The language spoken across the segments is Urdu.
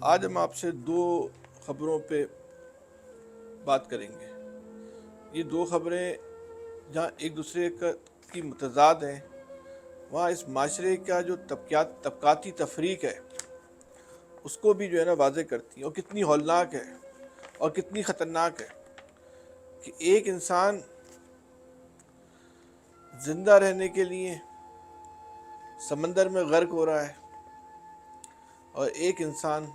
آج ہم آپ سے دو خبروں پہ بات کریں گے۔ یہ دو خبریں جہاں ایک دوسرے کی متضاد ہیں، وہاں اس معاشرے کا جو طبقاتی تفریق ہے اس کو بھی جو ہے نا واضح کرتی ہیں، اور کتنی ہولناک ہے اور کتنی خطرناک ہے کہ ایک انسان زندہ رہنے کے لیے سمندر میں غرق ہو رہا ہے، اور ایک انسان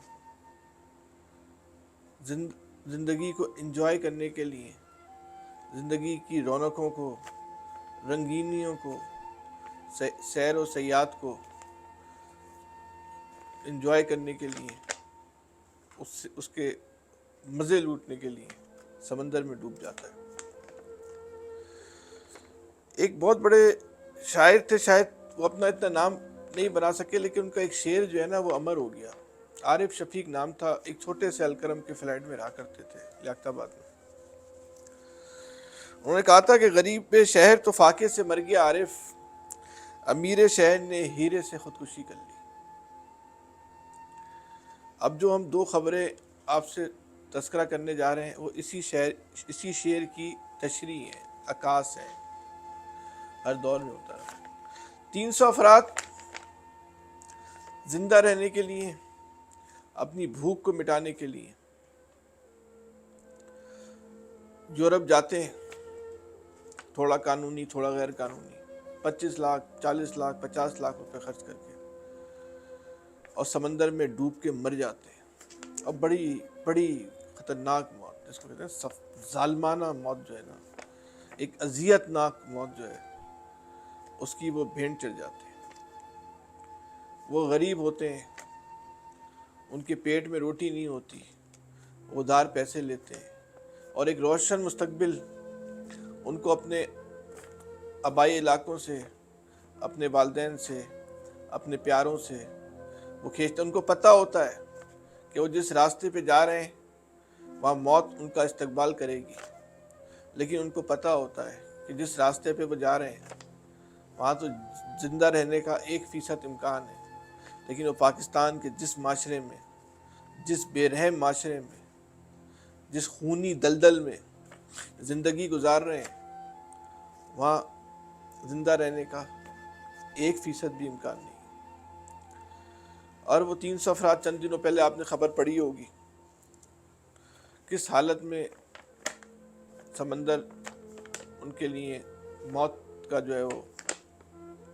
زندگی کو انجوائے کرنے کے لیے، زندگی کی رونقوں کو، رنگینیوں کو، سیر و سیاحت کو انجوائے کرنے کے لیے، اس کے مزے لوٹنے کے لیے سمندر میں ڈوب جاتا ہے۔ ایک بہت بڑے شاعر تھے، شاید وہ اپنا اتنا نام نہیں بنا سکے، لیکن ان کا ایک شعر جو ہے نا وہ امر ہو گیا۔ عارف شفیق نام تھا، ایک چھوٹے سے الکرم کے فلیٹ میں رہا کرتے تھے لیاقت آباد میں۔ انہوں نے کہا تھا کہ غریب شہر تو فاقے سے مر گیا عارف، امیر شہر نے ہیرے سے خودکشی کر لی۔ اب جو ہم دو خبریں آپ سے تذکرہ کرنے جا رہے ہیں وہ اسی شعر کی تشریح ہے، عکاس ہے، ہر دور میں ہوتا ہے۔ 300 افراد زندہ رہنے کے لیے، اپنی بھوک کو مٹانے کے لیے یورپ جاتے ہیں، تھوڑا قانونی تھوڑا غیر قانونی، 25 لاکھ 40 لاکھ 50 لاکھ روپے خرچ کر کے، اور سمندر میں ڈوب کے مر جاتے ہیں۔ اور بڑی بڑی خطرناک موت، جس کو کہتے ہیں ظالمانہ موت جو ہے نا، ایک اذیت ناک موت جو ہے، اس کی وہ بھینٹ چڑھ جاتے ہیں۔ وہ غریب ہوتے ہیں، ان کے پیٹ میں روٹی نہیں ہوتی، وہ ادھار پیسے لیتے ہیں، اور ایک روشن مستقبل ان کو اپنے آبائی علاقوں سے، اپنے والدین سے، اپنے پیاروں سے وہ کھینچتے۔ ان کو پتہ ہوتا ہے کہ وہ جس راستے پہ جا رہے ہیں وہاں موت ان کا استقبال کرے گی، لیکن ان کو پتہ ہوتا ہے کہ جس راستے پہ وہ جا رہے ہیں وہاں تو زندہ رہنے کا 1% امکان ہے، لیکن وہ پاکستان کے جس معاشرے میں، جس بے رحم معاشرے میں، جس خونی دلدل میں زندگی گزار رہے ہیں، وہاں زندہ رہنے کا 1% بھی امکان نہیں۔ اور وہ 300 افراد چند دنوں پہلے آپ نے خبر پڑھی ہوگی کس حالت میں سمندر ان کے لیے موت کا جو ہے وہ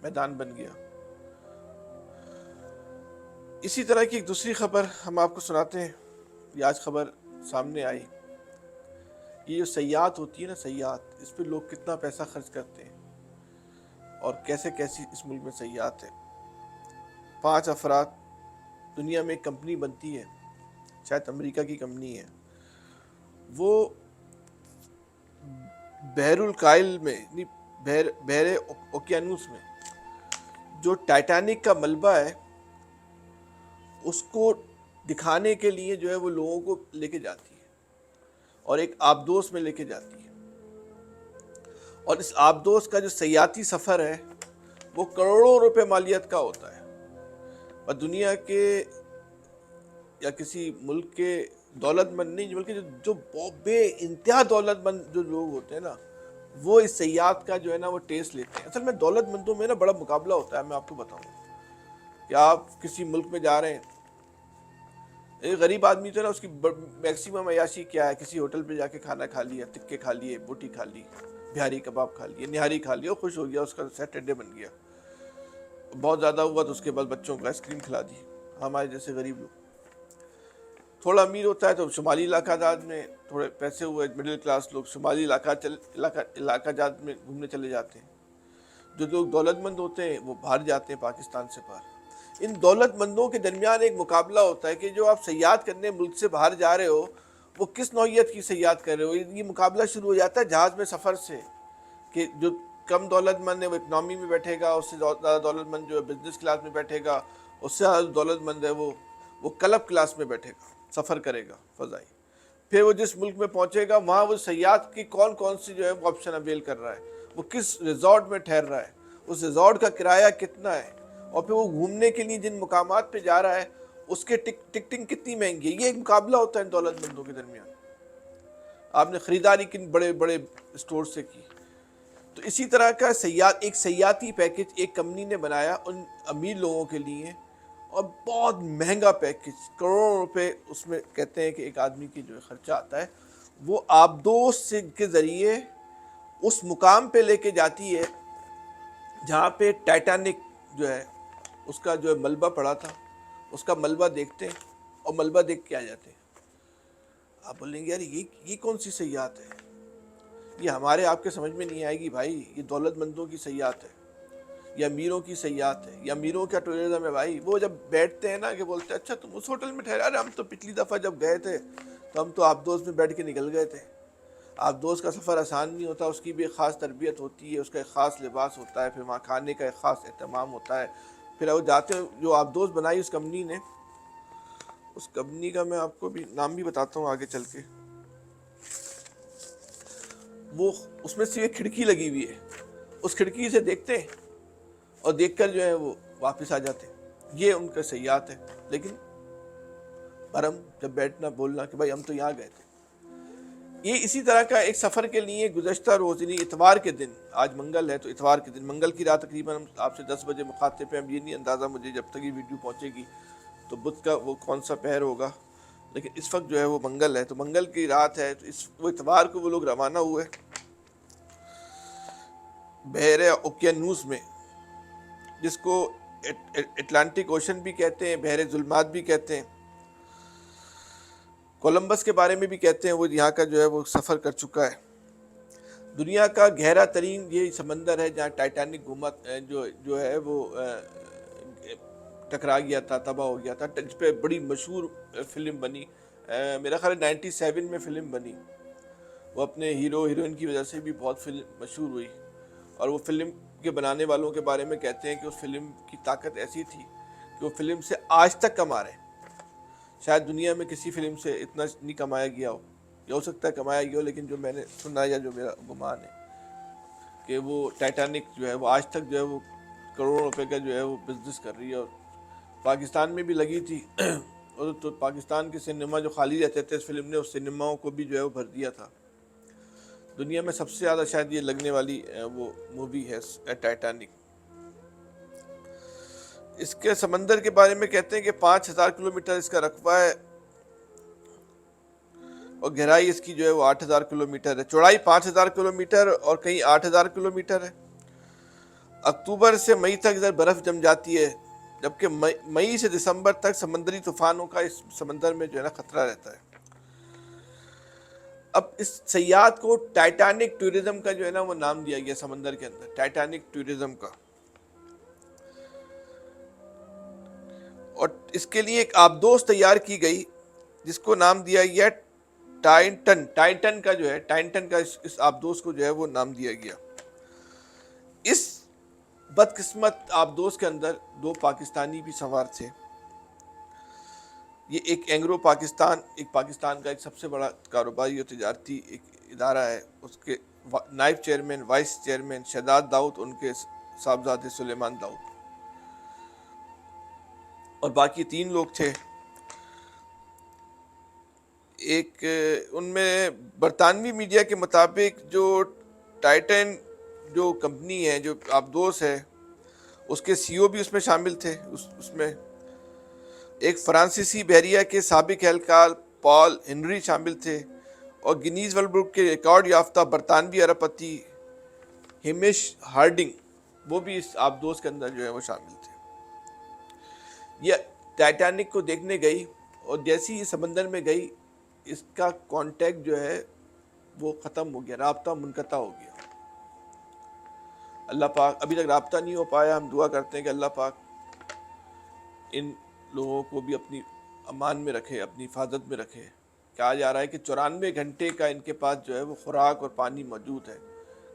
میدان بن گیا۔ اسی طرح کی ایک دوسری خبر ہم آپ کو سناتے ہیں، یہ آج خبر سامنے آئی۔ یہ جو سیاحت ہوتی ہے نا، سیاحت، اس پہ لوگ کتنا پیسہ خرچ کرتے ہیں اور کیسے کیسی اس ملک میں سیاحت ہے۔ 5 افراد، دنیا میں ایک کمپنی بنتی ہے، شاید امریکہ کی کمپنی ہے، وہ بحر الکائل میں، بحر اوکیانوس میں جو ٹائٹینک کا ملبہ ہے اس کو دکھانے کے لیے جو ہے وہ لوگوں کو لے کے جاتی ہے، اور ایک آبدوز میں لے کے جاتی ہے، اور اس آبدوز کا جو سیاحتی سفر ہے وہ کروڑوں روپے مالیت کا ہوتا ہے، اور دنیا کے یا کسی ملک کے دولت مند نہیں، بلکہ جو بے انتہا دولت مند جو لوگ ہوتے ہیں نا، وہ اس سیاحت کا جو ہے نا وہ ٹیسٹ لیتے ہیں۔ اصل میں دولت مندوں میں نا بڑا مقابلہ ہوتا ہے، میں آپ کو بتاؤں کہ آپ کسی ملک میں جا رہے ہیں، ایک غریب آدمی تو نا اس کی میکسیمم عیاشی کیا ہے، کسی ہوٹل پہ جا کے کھانا کھا لیا، ٹکے کھا لیے، بوٹی کھا لی، بہاری کباب کھا لیے، نہاری کھا لیا، خوش ہو گیا، اس کا سیٹرڈے بن گیا۔ بہت زیادہ ہوا تو اس کے بعد بچوں کو آئس کریم کھلا دی۔ ہمارے جیسے غریب لوگ، تھوڑا امیر ہوتا ہے تو شمالی علاقہ جات میں، تھوڑے پیسے ہوئے مڈل کلاس لوگ شمالی علاقہ جات میں گھومنے چلے جاتے ہیں۔ جو لوگ دولت مند ہوتے ہیں وہ باہر جاتے ہیں، پاکستان سے باہر۔ ان دولت مندوں کے درمیان ایک مقابلہ ہوتا ہے کہ جو آپ سیاحت کرنے ملک سے باہر جا رہے ہو وہ کس نوعیت کی سیاحت کر رہے ہو۔ یہ مقابلہ شروع ہو جاتا ہے جہاز میں سفر سے، کہ جو کم دولت مند ہے وہ اکنامی میں بیٹھے گا، اس سے زیادہ دولت مند جو ہے بزنس کلاس میں بیٹھے گا، اس سے زیادہ دولت مند ہے وہ کلب کلاس میں بیٹھے گا، سفر کرے گا فضائی۔ پھر وہ جس ملک میں پہنچے گا وہاں وہ سیاحت کی کون سی جو ہے وہ آپشن اویل کر رہا ہے، وہ کس ریزورٹ میں ٹھہر رہا ہے، اس ریزورٹ کا کرایہ کتنا ہے، اور پھر وہ گھومنے کے لیے جن مقامات پہ جا رہا ہے اس کے ٹکٹنگ کتنی مہنگی ہے. یہ ایک مقابلہ ہوتا ہے ان دولت مندوں کے درمیان. آپ نے خریداری کن بڑے بڑے اسٹور سے کی. تو اسی طرح کا ایک سیاحتی پیکج ایک کمپنی نے بنایا ان امیر لوگوں کے لیے, اور بہت مہنگا پیکج, کروڑوں روپے اس میں کہتے ہیں کہ ایک آدمی کی جو خرچہ آتا ہے. وہ آبدوز کے ذریعے اس مقام پہ لے کے جاتی ہے جہاں پہ ٹائٹینک جو ہے اس کا جو ہے ملبہ پڑا تھا. اس کا ملبہ دیکھتے ہیں اور ملبہ دیکھ کے آ جاتے ہیں. آپ بولیں گے یار یہ کون سی سیاحت ہے, یہ ہمارے آپ کے سمجھ میں نہیں آئے گی بھائی. یہ دولت مندوں کی سیاحت ہے, یا امیروں کی سیاحت ہے, یا امیروں کا ٹورزم ہے بھائی. وہ جب بیٹھتے ہیں نا کہ بولتے ہیں اچھا تم اس ہوٹل میں ٹھہرا. ارے ہم تو پچھلی دفعہ جب گئے تھے تو ہم تو آبدوز میں بیٹھ کے نکل گئے تھے. آبدوز کا سفر آسان نہیں ہوتا, اس کی بھی ایک خاص تربیت ہوتی ہے, اس کا ایک خاص لباس ہوتا ہے, پھر وہاں کھانے کا ایک خاص اہتمام ہوتا ہے. پھر وہ جاتے ہیں, جو آبدوز بنائی اس کمپنی نے, اس کمپنی کا میں آپ کو بھی نام بھی بتاتا ہوں آگے چل کے. وہ اس میں سے ایک کھڑکی لگی ہوئی ہے, اس کھڑکی سے دیکھتے ہیں اور دیکھ کر جو ہے وہ واپس آ جاتے ہیں. یہ ان کا سیاحت ہے. لیکن برم جب بیٹھنا بولنا کہ بھائی ہم تو یہاں گئے تھے. یہ اسی طرح کا ایک سفر کے لیے گزشتہ روز, یعنی اتوار کے دن, آج منگل ہے تو اتوار کے دن, منگل کی رات تقریباً ہم آپ سے 10 بجے مخاطب ہیں. اب یہ نہیں اندازہ مجھے جب تک یہ ویڈیو پہنچے گی تو بدھ کا وہ کون سا پہر ہوگا, لیکن اس وقت جو ہے وہ منگل ہے, تو منگل کی رات ہے. تو وہ اتوار کو وہ لوگ روانہ ہوئے بحیرہ اوقیانوس میں, جس کو اٹلانٹک اوشن بھی کہتے ہیں, بحر ظلمات بھی کہتے ہیں, کولمبس کے بارے میں بھی کہتے ہیں. وہ یہاں کا جو ہے وہ سفر کر چکا ہے. دنیا کا گہرا ترین یہ سمندر ہے جہاں ٹائٹینک جو ہے وہ ٹکرا گیا تھا, تباہ ہو گیا تھا. جس پہ بڑی مشہور فلم بنی, میرا خیال 97 میں فلم بنی. وہ اپنے ہیرو ہیروئن کی وجہ سے بھی بہت فلم مشہور ہوئی. اور وہ فلم کے بنانے والوں کے بارے میں کہتے ہیں کہ اس فلم کی طاقت ایسی تھی کہ وہ فلم سے آج تک کما رہے ہیں. شاید دنیا میں کسی فلم سے اتنا نہیں کمایا گیا ہو, یا ہو سکتا ہے کمایا گیا ہو, لیکن جو میں نے سنا یا جو میرا گمان ہے کہ وہ ٹائٹینک جو ہے وہ آج تک جو ہے وہ کروڑوں روپے کا جو ہے وہ بزنس کر رہی ہے. اور پاکستان میں بھی لگی تھی, اور تو پاکستان کے سنیما جو خالی رہتے تھے اس فلم نے اس سنیماؤں کو بھی جو ہے وہ بھر دیا تھا. دنیا میں سب سے زیادہ شاید یہ لگنے والی وہ مووی ہے ٹائٹینک. اس کے سمندر کے بارے میں کہتے ہیں کہ 5000 کلومیٹر اس کا رقبہ ہے, اور گہرائی اس کی جو ہے وہ 8000 کلومیٹر ہے. چوڑائی 5000 کلومیٹر اور کہیں 8000 کلومیٹر ہے. اکتوبر سے مئی تک ادھر برف جم جاتی ہے, جبکہ مئی سے دسمبر تک سمندری طوفانوں کا اس سمندر میں جو ہے نا خطرہ رہتا ہے. اب اس سیاحت کو ٹائٹینک ٹورزم کا جو ہے نا وہ نام دیا گیا سمندر کے اندر, ٹائٹینک ٹورزم کا. اور اس کے لیے ایک آبدوز تیار کی گئی جس کو نام دیا گیا ٹائٹن کا جو ہے ٹائٹن کا اس آبدوز کو جو ہے وہ نام دیا گیا. اس بدقسمت آبدوز کے اندر 2 پاکستانی بھی سوار تھے. یہ ایک اینگرو پاکستان, ایک پاکستان کا ایک سب سے بڑا کاروباری اور تجارتی ایک ادارہ ہے. اس کے نائب چیئرمین, وائس چیئرمین شہزاد داؤد, ان کے صاحبزادے سلیمان داؤد, اور باقی 3 لوگ تھے. ایک ان میں برطانوی میڈیا کے مطابق جو ٹائٹن جو کمپنی ہے, جو آبدوز ہے, اس کے سی او بھی اس میں شامل تھے. اس میں ایک فرانسیسی بحریہ کے سابق اہلکار پال ہنری شامل تھے, اور گینیز ورلڈ بک کے ریکارڈ یافتہ برطانوی ارب پتی ہیمش ہارڈنگ, وہ بھی اس آبدوز کے اندر جو ہے وہ شامل تھے. یہ ٹائٹینک کو دیکھنے گئی, اور جیسی یہ سمندر میں گئی اس کا کانٹیکٹ جو ہے وہ ختم ہو گیا, رابطہ منقطع ہو گیا. اللہ پاک, ابھی تک رابطہ نہیں ہو پایا. ہم دعا کرتے ہیں کہ اللہ پاک ان لوگوں کو بھی اپنی امان میں رکھے, اپنی حفاظت میں رکھے. کہا جا رہا ہے کہ 94 گھنٹے کا ان کے پاس جو ہے وہ خوراک اور پانی موجود ہے,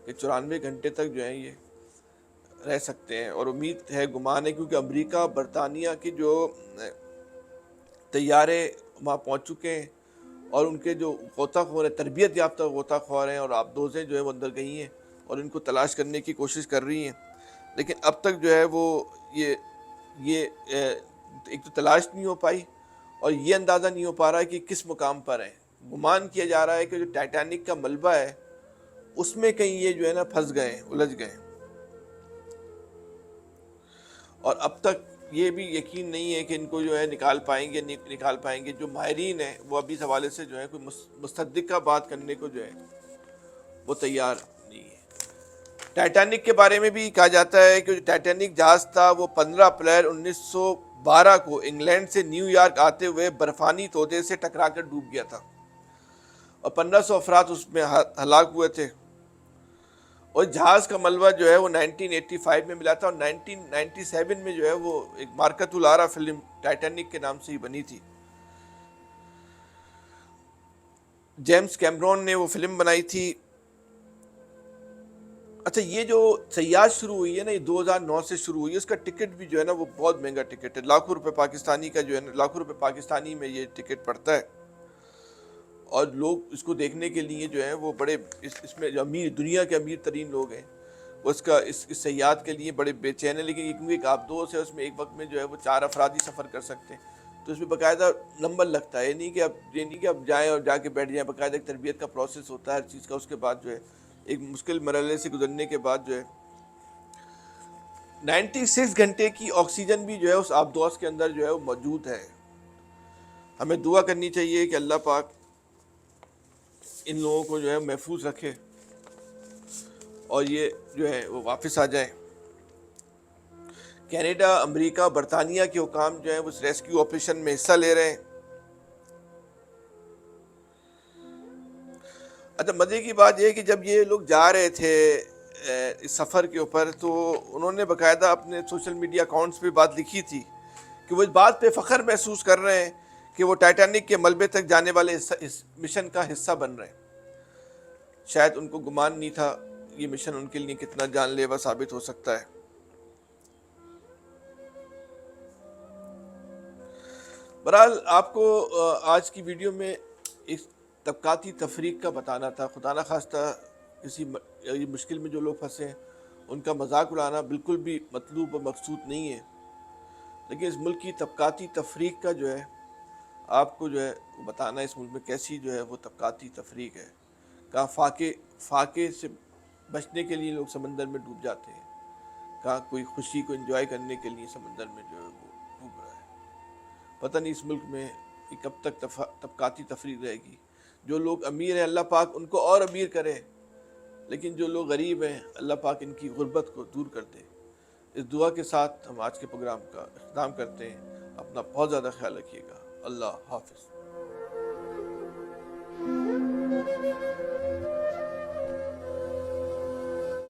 کہ 94 گھنٹے تک جو ہے یہ رہ سکتے ہیں. اور امید ہے, گمان ہے, کیونکہ امریکہ برطانیہ کے جو طیارے وہاں پہنچ چکے ہیں, اور ان کے جو غوطہ خور ہیں, تربیت یافتہ غوطہ خور ہیں, اور آبدوزیں جو ہے وہ اندر گئی ہیں اور ان کو تلاش کرنے کی کوشش کر رہی ہیں. لیکن اب تک جو ہے وہ یہ ایک تو تلاش نہیں ہو پائی، اور یہ اندازہ نہیں ہو پا رہا ہے کہ کس مقام پر ہے. گمان کیا جا رہا ہے کہ جو ٹائٹینک کا ملبہ ہے اس میں کہیں یہ جو ہے نا پھنس گئے، الجھ گئے، اور اب تک یہ بھی یقین نہیں ہے کہ ان کو جو ہے نکال پائیں گے نہیں نکال پائیں گے. جو ماہرین ہیں وہ ابھی اس حوالے سے جو ہے کوئی مصدقہ بات کرنے کو جو ہے وہ تیار نہیں ہے. ٹائٹینک کے بارے میں بھی کہا جاتا ہے کہ جو ٹائٹینک جہاز تھا وہ 15 اپریل 1912 کو انگلینڈ سے نیو یارک آتے ہوئے برفانی تودے سے ٹکرا کر ڈوب گیا تھا، اور 1500 افراد اس میں ہلاک ہوئے تھے. اور جہاز کا ملبہ جو ہے وہ 1985 میں ملا تھا، اور 1997 میں جو ہے وہ ایک مارکت الارا فلم ٹائٹینک کے نام سے ہی بنی تھی. جیمز کیمرون نے وہ فلم بنائی تھی. اچھا، یہ جو سیاحت شروع ہوئی ہے نا، یہ 2009 سے شروع ہوئی ہے. اس کا ٹکٹ بھی جو ہے نا وہ بہت مہنگا ٹکٹ ہے، لاکھوں روپے پاکستانی کا جو ہے نا، لاکھوں روپے پاکستانی میں یہ ٹکٹ پڑتا ہے. اور لوگ اس کو دیکھنے کے لیے جو ہے وہ بڑے اس میں جو امیر، دنیا کے امیر ترین لوگ ہیں، وہ اس سیاحت کے لیے بڑے بے چین ہیں. لیکن کیونکہ ایک آبدوز ہے، اس میں ایک وقت میں جو ہے وہ 4 افراد ہی سفر کر سکتے ہیں، تو اس میں باقاعدہ نمبر لگتا ہے. یہ نہیں کہ اب جائیں اور جا کے بیٹھ جائیں، باقاعدہ ایک تربیت کا پروسیس ہوتا ہے ہر چیز کا. اس کے بعد جو ہے ایک مشکل مرحلے سے گزرنے کے بعد جو ہے 96 گھنٹے کی آکسیجن بھی جو ہے اس آبدوز کے اندر جو ہے وہ موجود ہے. ہمیں دعا کرنی چاہیے کہ اللہ پاک ان لوگوں کو جو ہے محفوظ رکھے اور یہ جو ہے وہ واپس آ جائیں. کینیڈا، امریکہ، برطانیہ کے حکام جو ہیں وہ اس ریسکیو آپریشن میں حصہ لے رہے ہیں. اچھا، مزے کی بات یہ ہے کہ جب یہ لوگ جا رہے تھے اس سفر کے اوپر، تو انہوں نے باقاعدہ اپنے سوشل میڈیا اکاؤنٹس پہ بات لکھی تھی کہ وہ اس بات پہ فخر محسوس کر رہے ہیں کہ وہ ٹائٹینک کے ملبے تک جانے والے اس مشن کا حصہ بن رہے ہیں. شاید ان کو گمان نہیں تھا یہ مشن ان کے لیے کتنا جان لیوا ثابت ہو سکتا ہے. بہرحال آپ کو آج کی ویڈیو میں ایک طبقاتی تفریق کا بتانا تھا. خدا نہ خواستہ کسی مشکل میں جو لوگ پھنسے ہیں ان کا مذاق اڑانا بالکل بھی مطلوب و مقصود نہیں ہے، لیکن اس ملک کی طبقاتی تفریق کا جو ہے آپ کو جو ہے بتانا ہے اس ملک میں کیسی جو ہے وہ طبقاتی تفریق ہے. کہاں فاقے سے بچنے کے لیے لوگ سمندر میں ڈوب جاتے ہیں، کہاں کوئی خوشی کو انجوائے کرنے کے لیے سمندر میں جو ہے وہ ڈوب رہا ہے. پتہ نہیں اس ملک میں کہ کب تک طبقاتی تفریق رہے گی. جو لوگ امیر ہیں اللہ پاک ان کو اور امیر کرے، لیکن جو لوگ غریب ہیں اللہ پاک ان کی غربت کو دور کر دے. اس دعا کے ساتھ ہم آج کے پروگرام کا اختتام کرتے ہیں. اپنا بہت زیادہ خیال رکھیے گا. اللہ حافظ.